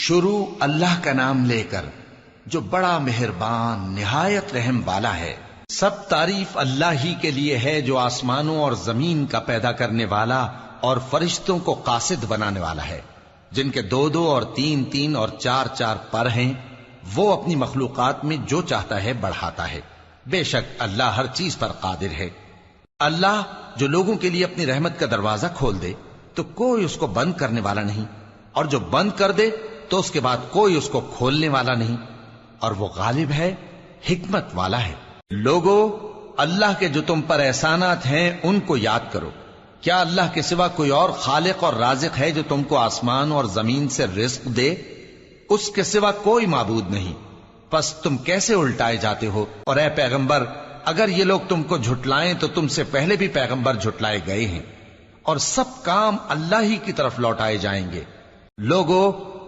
شروع اللہ کا نام لے کر جو بڑا مہربان نہایت رحم والا ہے۔ سب تعریف اللہ ہی کے لیے ہے جو آسمانوں اور زمین کا پیدا کرنے والا اور فرشتوں کو قاصد بنانے والا ہے، جن کے 2 اور 3 اور 4 پر ہیں۔ وہ اپنی مخلوقات میں جو چاہتا ہے بڑھاتا ہے، بے شک اللہ ہر چیز پر قادر ہے۔ اللہ جو لوگوں کے لیے اپنی رحمت کا دروازہ کھول دے تو کوئی اس کو بند کرنے والا نہیں، اور جو بند کر دے تو اس کے بعد کوئی اس کو کھولنے والا نہیں، اور وہ غالب ہے، حکمت والا ہے۔ لوگو، اللہ کے جو تم پر احسانات ہیں ان کو یاد کرو۔ کیا اللہ کے سوا کوئی اور خالق اور رازق ہے جو تم کو آسمان اور زمین سے رزق دے؟ اس کے سوا کوئی معبود نہیں، پس تم کیسے الٹائے جاتے ہو؟ اور اے پیغمبر، اگر یہ لوگ تم کو جھٹلائیں تو تم سے پہلے بھی پیغمبر جھٹلائے گئے ہیں، اور سب کام اللہ ہی کی طرف لوٹائے جائیں گے۔ لوگو،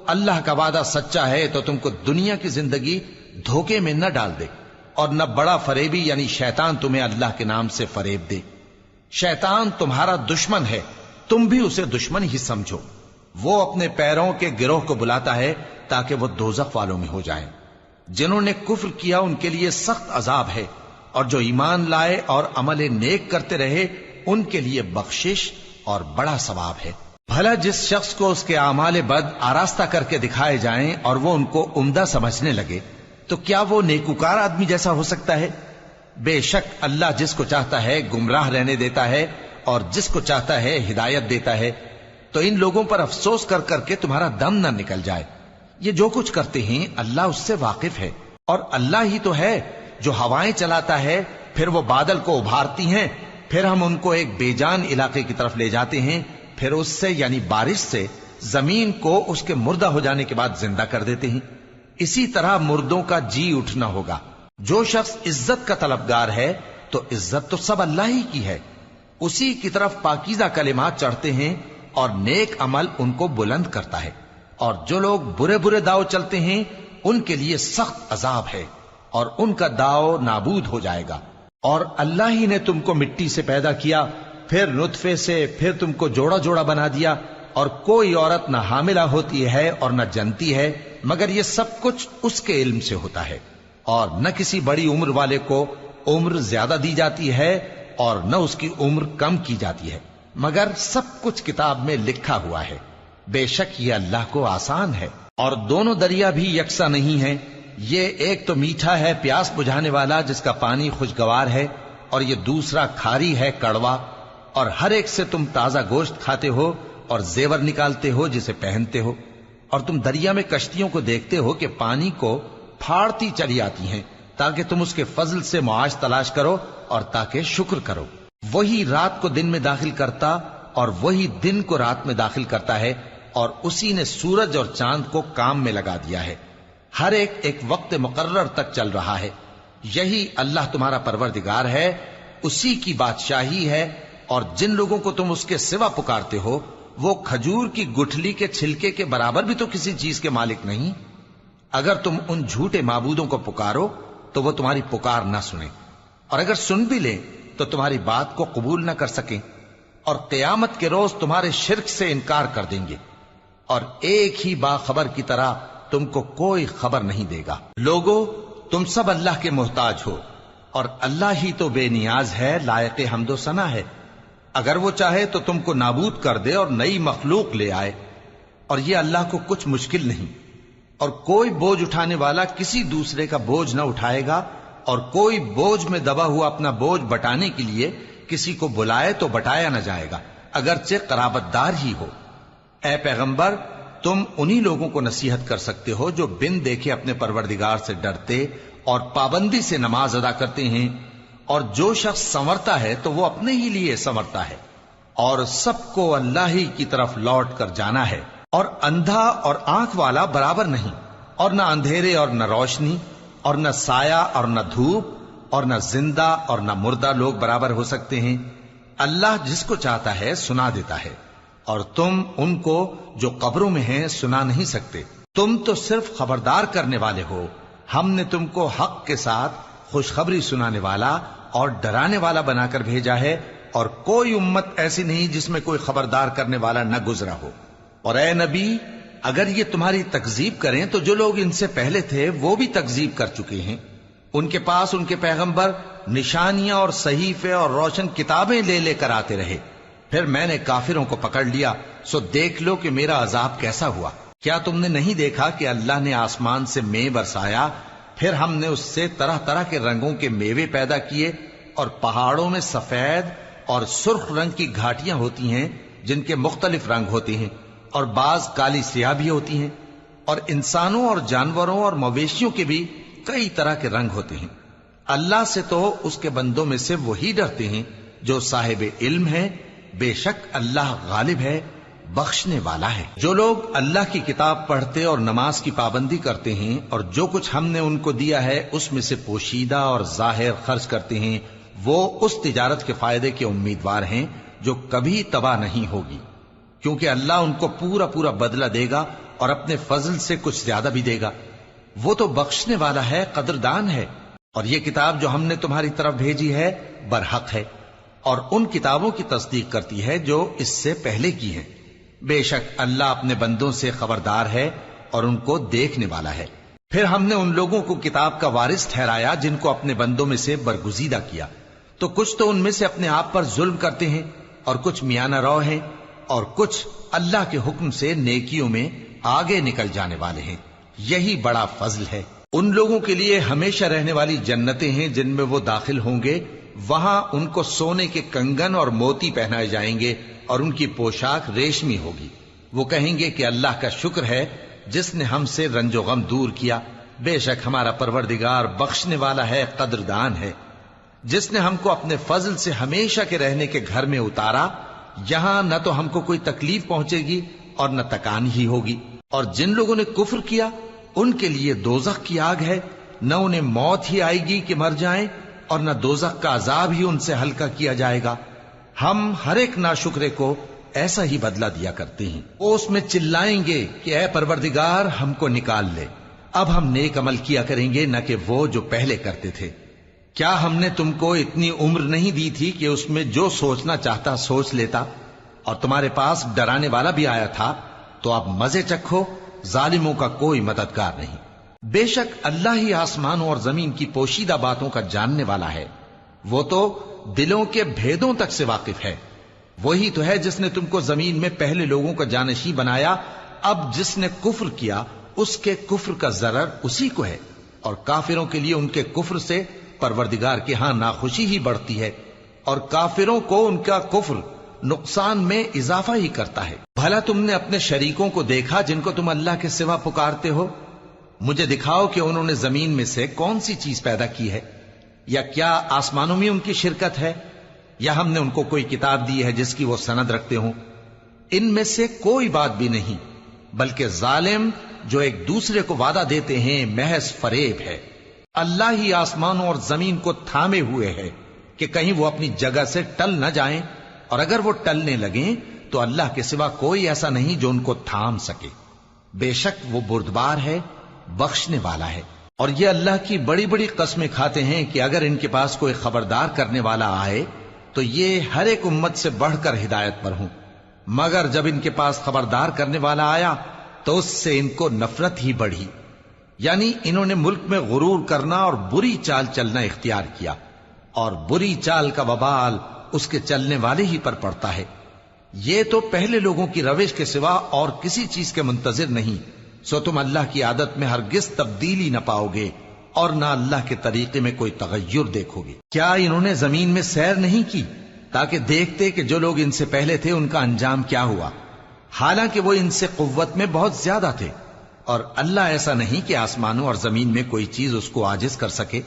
اللہ کا وعدہ سچا ہے تو تم کو دنیا کی زندگی دھوکے میں نہ ڈال دے، اور نہ بڑا فریبی یعنی شیطان تمہیں اللہ کے نام سے فریب دے۔ شیطان تمہارا دشمن ہے، تم بھی اسے دشمن ہی سمجھو۔ وہ اپنے پیروں کے گروہ کو بلاتا ہے تاکہ وہ دوزخ والوں میں ہو جائیں۔ جنہوں نے کفر کیا ان کے لیے سخت عذاب ہے، اور جو ایمان لائے اور عمل نیک کرتے رہے ان کے لیے بخشش اور بڑا ثواب ہے۔ بھلا جس شخص کو اس کے اعمال بد آراستہ کر کے دکھائے جائیں اور وہ ان کو عمدہ سمجھنے لگے تو کیا وہ نیکوکار آدمی جیسا ہو سکتا ہے؟ بے شک اللہ جس کو چاہتا ہے گمراہ رہنے دیتا ہے اور جس کو چاہتا ہے ہدایت دیتا ہے۔ تو ان لوگوں پر افسوس کر کر کے تمہارا دم نہ نکل جائے۔ یہ جو کچھ کرتے ہیں اللہ اس سے واقف ہے، اور اللہ ہی تو ہے جو ہوائیں چلاتا ہے، پھر وہ بادل کو ابھارتی ہیں، پھر ہم ان کو ایک بے جان علاقے کی طرف لے جاتے ہیں، پھر اس سے یعنی بارش سے زمین کو اس کے مردہ ہو جانے کے بعد زندہ کر دیتے ہیں۔ اسی طرح مردوں کا جی اٹھنا ہوگا۔ جو شخص عزت کا طلبگار ہے تو عزت تو سب اللہ ہی کی ہے، اسی کی طرف پاکیزہ کلمات چڑھتے ہیں اور نیک عمل ان کو بلند کرتا ہے، اور جو لوگ برے برے داؤ چلتے ہیں ان کے لیے سخت عذاب ہے، اور ان کا داؤ نابود ہو جائے گا۔ اور اللہ ہی نے تم کو مٹی سے پیدا کیا، پھر نطفے سے، پھر تم کو جوڑا جوڑا بنا دیا، اور کوئی عورت نہ حاملہ ہوتی ہے اور نہ جنتی ہے مگر یہ سب کچھ اس کے علم سے ہوتا ہے، اور نہ کسی بڑی عمر والے کو عمر زیادہ دی جاتی ہے اور نہ اس کی عمر کم کی جاتی ہے، مگر سب کچھ کتاب میں لکھا ہوا ہے۔ بے شک یہ اللہ کو آسان ہے۔ اور دونوں دریا بھی یکساں نہیں ہیں، یہ ایک تو میٹھا ہے پیاس بجھانے والا جس کا پانی خوشگوار ہے، اور یہ دوسرا کھاری ہے کڑوا، اور ہر ایک سے تم تازہ گوشت کھاتے ہو اور زیور نکالتے ہو جسے پہنتے ہو۔ اور تم دریا میں کشتیوں کو دیکھتے ہو کہ پانی کو پھاڑتی چلی آتی ہیں تاکہ تم اس کے فضل سے معاش تلاش کرو اور تاکہ شکر کرو۔ وہی رات کو دن میں داخل کرتا اور وہی دن کو رات میں داخل کرتا ہے، اور اسی نے سورج اور چاند کو کام میں لگا دیا ہے، ہر ایک ایک وقت مقرر تک چل رہا ہے۔ یہی اللہ تمہارا پروردگار ہے، اسی کی بادشاہی ہے، اور جن لوگوں کو تم اس کے سوا پکارتے ہو وہ کھجور کی گٹھلی کے چھلکے کے برابر بھی تو کسی چیز کے مالک نہیں۔ اگر تم ان جھوٹے معبودوں کو پکارو تو وہ تمہاری پکار نہ سنیں، اور اگر سن بھی لیں تو تمہاری بات کو قبول نہ کر سکیں، اور قیامت کے روز تمہارے شرک سے انکار کر دیں گے، اور ایک ہی باخبر کی طرح تم کو کوئی خبر نہیں دے گا۔ لوگو، تم سب اللہ کے محتاج ہو، اور اللہ ہی تو بے نیاز ہے، لائق حمد و ثنا ہے۔ اگر وہ چاہے تو تم کو نابود کر دے اور نئی مخلوق لے آئے، اور یہ اللہ کو کچھ مشکل نہیں۔ اور کوئی بوجھ اٹھانے والا کسی دوسرے کا بوجھ نہ اٹھائے گا، اور کوئی بوجھ میں دبا ہوا اپنا بوجھ بٹانے کے لیے کسی کو بلائے تو بٹایا نہ جائے گا، اگرچہ قرابت دار ہی ہو۔ اے پیغمبر، تم انہی لوگوں کو نصیحت کر سکتے ہو جو بن دیکھے اپنے پروردگار سے ڈرتے اور پابندی سے نماز ادا کرتے ہیں، اور جو شخص سنورتا ہے تو وہ اپنے ہی لیے سنورتا ہے، اور سب کو اللہ ہی کی طرف لوٹ کر جانا ہے۔ اور اندھا اور آنکھ والا برابر نہیں، اور نہ اندھیرے اور نہ روشنی، اور نہ سایہ اور نہ دھوپ، اور نہ زندہ اور نہ مردہ لوگ برابر ہو سکتے ہیں۔ اللہ جس کو چاہتا ہے سنا دیتا ہے، اور تم ان کو جو قبروں میں ہیں سنا نہیں سکتے۔ تم تو صرف خبردار کرنے والے ہو، ہم نے تم کو حق کے ساتھ خوشخبری سنانے والا اور ڈرانے والا بنا کر بھیجا ہے، اور کوئی امت ایسی نہیں جس میں کوئی خبردار کرنے والا نہ گزرا ہو۔ اور اے نبی، اگر یہ تمہاری تکذیب کریں تو جو لوگ ان سے پہلے تھے وہ بھی تکذیب کر چکے ہیں. ان کے پاس ان کے پیغمبر نشانیاں اور صحیفے اور روشن کتابیں لے لے کر آتے رہے. پھر میں نے کافروں کو پکڑ لیا، سو دیکھ لو کہ میرا عذاب کیسا ہوا. کیا تم نے نہیں دیکھا کہ اللہ نے آسمان سے مے برسایا، پھر ہم نے اس سے طرح طرح کے رنگوں کے میوے پیدا کیے، اور پہاڑوں میں سفید اور سرخ رنگ کی گھاٹیاں ہوتی ہیں جن کے مختلف رنگ ہوتے ہیں، اور بعض کالی سیاہ بھی ہوتی ہیں، اور انسانوں اور جانوروں اور مویشیوں کے بھی کئی طرح کے رنگ ہوتے ہیں. اللہ سے تو اس کے بندوں میں سے وہی ڈرتے ہیں جو صاحب علم ہے. بے شک اللہ غالب ہے، بخشنے والا ہے. جو لوگ اللہ کی کتاب پڑھتے اور نماز کی پابندی کرتے ہیں اور جو کچھ ہم نے ان کو دیا ہے اس میں سے پوشیدہ اور ظاہر خرچ کرتے ہیں، وہ اس تجارت کے فائدے کے امیدوار ہیں جو کبھی تباہ نہیں ہوگی، کیونکہ اللہ ان کو پورا پورا بدلہ دے گا اور اپنے فضل سے کچھ زیادہ بھی دے گا. وہ تو بخشنے والا ہے، قدردان ہے. اور یہ کتاب جو ہم نے تمہاری طرف بھیجی ہے برحق ہے، اور ان کتابوں کی تصدیق کرتی ہے جو اس سے پہلے کی ہیں. بے شک اللہ اپنے بندوں سے خبردار ہے اور ان کو دیکھنے والا ہے. پھر ہم نے ان لوگوں کو کتاب کا وارث ٹھہرایا جن کو اپنے بندوں میں سے برگزیدہ کیا. تو کچھ تو ان میں سے اپنے آپ پر ظلم کرتے ہیں اور کچھ میانہ رو ہیں، اور کچھ اللہ کے حکم سے نیکیوں میں آگے نکل جانے والے ہیں. یہی بڑا فضل ہے. ان لوگوں کے لیے ہمیشہ رہنے والی جنتیں ہیں جن میں وہ داخل ہوں گے. وہاں ان کو سونے کے کنگن اور موتی پہنائے جائیں گے اور ان کی پوشاک ریشمی ہوگی. وہ کہیں گے کہ اللہ کا شکر ہے جس نے ہم سے رنج و غم دور کیا. بے شک ہمارا پروردگار بخشنے والا ہے، قدردان ہے. جس نے ہم کو اپنے فضل سے ہمیشہ کے رہنے کے گھر میں اتارا، یہاں نہ تو ہم کو کوئی تکلیف پہنچے گی اور نہ تکان ہی ہوگی. اور جن لوگوں نے کفر کیا ان کے لیے دوزخ کی آگ ہے، نہ انہیں موت ہی آئے گی کہ مر جائیں، اور نہ دوزخ کا عذاب ہی ان سے ہلکا کیا جائے گا. ہم ہر ایک ناشکرے کو ایسا ہی بدلہ دیا کرتے ہیں. وہ اس میں چلائیں گے کہ اے پروردگار ہم کو نکال لے، اب ہم نیک عمل کیا کریں گے نہ کہ وہ جو پہلے کرتے تھے. کیا ہم نے تم کو اتنی عمر نہیں دی تھی کہ اس میں جو سوچنا چاہتا سوچ لیتا، اور تمہارے پاس ڈرانے والا بھی آیا تھا؟ تو اب مزے چکھو، ظالموں کا کوئی مددگار نہیں. بے شک اللہ ہی آسمانوں اور زمین کی پوشیدہ باتوں کا جاننے والا ہے. وہ تو دلوں کے بھیدوں تک سے واقف ہے. وہی تو ہے جس نے تم کو زمین میں پہلے لوگوں کا جانشین بنایا. اب جس نے کفر کیا اس کے کفر کا ضرر اسی کو ہے، اور کافروں کے لیے ان کے کفر سے پروردگار کے ہاں ناخوشی ہی بڑھتی ہے، اور کافروں کو ان کا کفر نقصان میں اضافہ ہی کرتا ہے. بھلا تم نے اپنے شریکوں کو دیکھا جن کو تم اللہ کے سوا پکارتے ہو؟ مجھے دکھاؤ کہ انہوں نے زمین میں سے کون سی چیز پیدا کی ہے، یا کیا آسمانوں میں ان کی شرکت ہے، یا ہم نے ان کو کوئی کتاب دی ہے جس کی وہ سند رکھتے ہوں؟ ان میں سے کوئی بات بھی نہیں، بلکہ ظالم جو ایک دوسرے کو وعدہ دیتے ہیں محض فریب ہے. اللہ ہی آسمانوں اور زمین کو تھامے ہوئے ہے کہ کہیں وہ اپنی جگہ سے ٹل نہ جائیں، اور اگر وہ ٹلنے لگیں تو اللہ کے سوا کوئی ایسا نہیں جو ان کو تھام سکے. بے شک وہ بردبار ہے، بخشنے والا ہے. اور یہ اللہ کی بڑی بڑی قسمیں کھاتے ہیں کہ اگر ان کے پاس کوئی خبردار کرنے والا آئے تو یہ ہر ایک امت سے بڑھ کر ہدایت پر ہوں، مگر جب ان کے پاس خبردار کرنے والا آیا تو اس سے ان کو نفرت ہی بڑھی. یعنی انہوں نے ملک میں غرور کرنا اور بری چال چلنا اختیار کیا، اور بری چال کا وبال اس کے چلنے والے ہی پر پڑتا ہے. یہ تو پہلے لوگوں کی روش کے سوا اور کسی چیز کے منتظر نہیں، سو تم اللہ کی عادت میں ہرگز تبدیلی نہ پاؤ گے اور نہ اللہ کے طریقے میں کوئی تغیر دیکھو گے. کیا انہوں نے زمین میں سیر نہیں کی تاکہ دیکھتے کہ جو لوگ ان سے پہلے تھے ان کا انجام کیا ہوا، حالانکہ وہ ان سے قوت میں بہت زیادہ تھے. اور اللہ ایسا نہیں کہ آسمانوں اور زمین میں کوئی چیز اس کو عاجز کر سکے.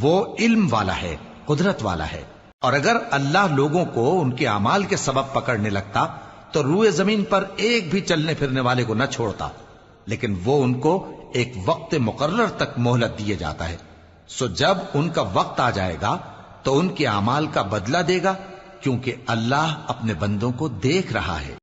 وہ علم والا ہے، قدرت والا ہے. اور اگر اللہ لوگوں کو ان کے اعمال کے سبب پکڑنے لگتا تو روئے زمین پر ایک بھی چلنے پھرنے والے کو نہ چھوڑتا، لیکن وہ ان کو ایک وقت مقرر تک مہلت دیے جاتا ہے. سو جب ان کا وقت آ جائے گا تو ان کے اعمال کا بدلہ دے گا، کیونکہ اللہ اپنے بندوں کو دیکھ رہا ہے.